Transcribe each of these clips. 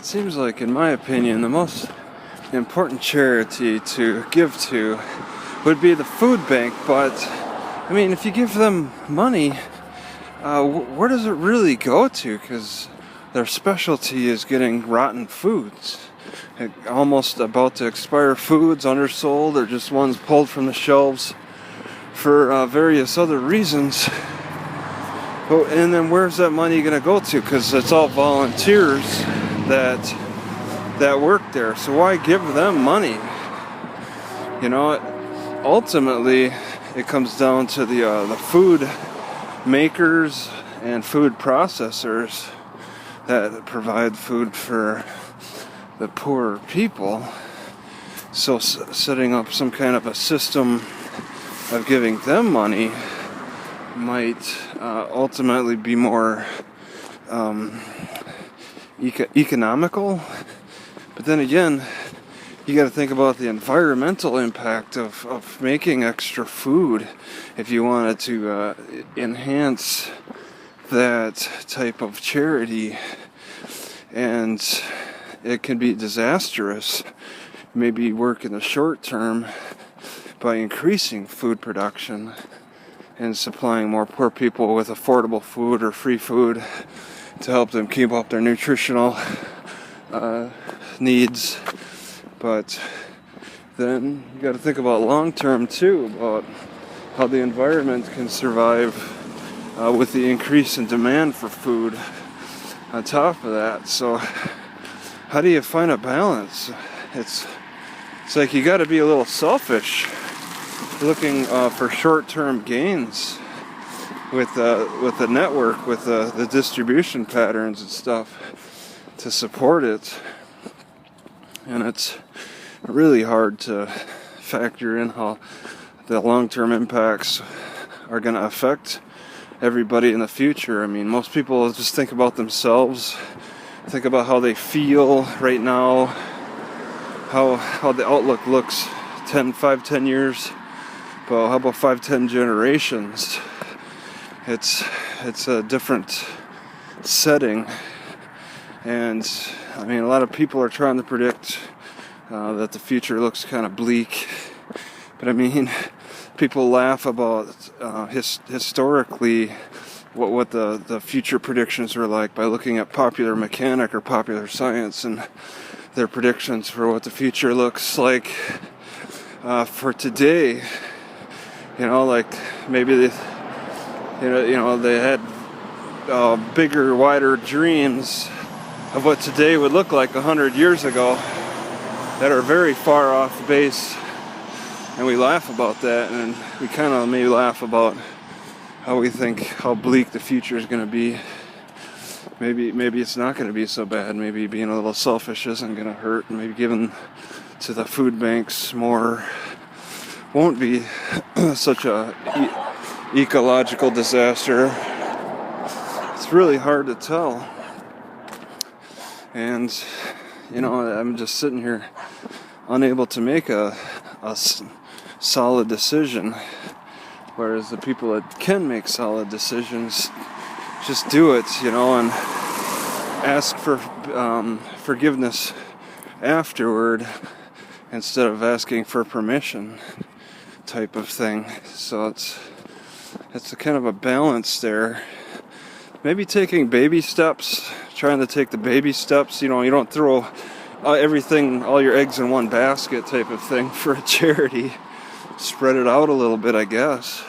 It seems like, in my opinion, the most important charity to give to would be the food bank, but I mean, if you give them money, where does it really go to? Because their specialty is getting rotten foods, almost about to expire foods, undersold, or just ones pulled from the shelves for various other reasons. And then where's that money going to go to? Because it's all volunteers that work there. So why give them money? You know, ultimately, it comes down to the food makers and food processors that provide food for the poorer people. So setting up some kind of a system of giving them money might ultimately be more economical. But then again, you got to think about the environmental impact of making extra food if you wanted to enhance that type of charity. And it can be disastrous. Maybe work in the short term by increasing food production and supplying more poor people with affordable food or free food to help them keep up their nutritional needs. But then you got to think about long term too, about how the environment can survive with the increase in demand for food on top of that. So how do you find a balance? It's like you got to be a little selfish, looking for short-term gains with the network, with the distribution patterns and stuff to support it. And it's really hard to factor in how the long-term impacts are going to affect everybody in the future. I mean, most people just think about themselves, think about how they feel right now, how the outlook looks 5, 10 years. Well, how about 5, 10 generations? It's a different setting. And I mean, a lot of people are trying to predict that the future looks kind of bleak. But I mean, people laugh about historically what the future predictions were like by looking at Popular Mechanic or Popular Science and their predictions for what the future looks like for today. You know, like maybe they had bigger, wider dreams of what today would look like 100 years ago that are very far off base, and we laugh about that, and we kind of maybe laugh about how we think how bleak the future is going to be. Maybe it's not going to be so bad. Maybe being a little selfish isn't going to hurt. Maybe giving to the food banks more won't be such a ecological disaster. It's really hard to tell. And, you know, I'm just sitting here unable to make a solid decision. Whereas the people that can make solid decisions just do it, you know, and ask for forgiveness afterward instead of asking for permission type of thing. So it's a kind of a balance there. Maybe taking baby steps, trying to take the baby steps. You know, you don't throw everything, all your eggs in one basket type of thing for a charity. Spread it out a little bit, I guess.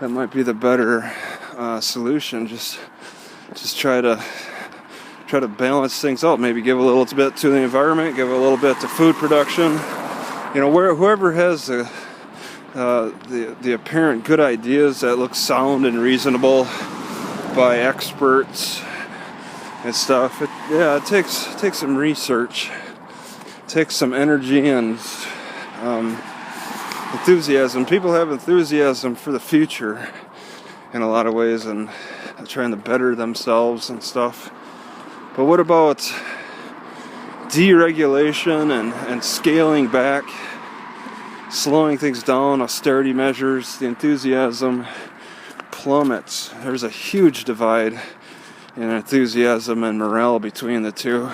That might be the better solution. Just try to balance things out. Maybe give a little bit to the environment, give a little bit to food production. You know, whoever has the apparent good ideas that look sound and reasonable by experts and stuff. It takes some research, takes some energy and enthusiasm. People have enthusiasm for the future in a lot of ways and trying to better themselves and stuff. But what about deregulation and scaling back, slowing things down, austerity measures? The enthusiasm plummets. There's a huge divide and enthusiasm and morale between the two.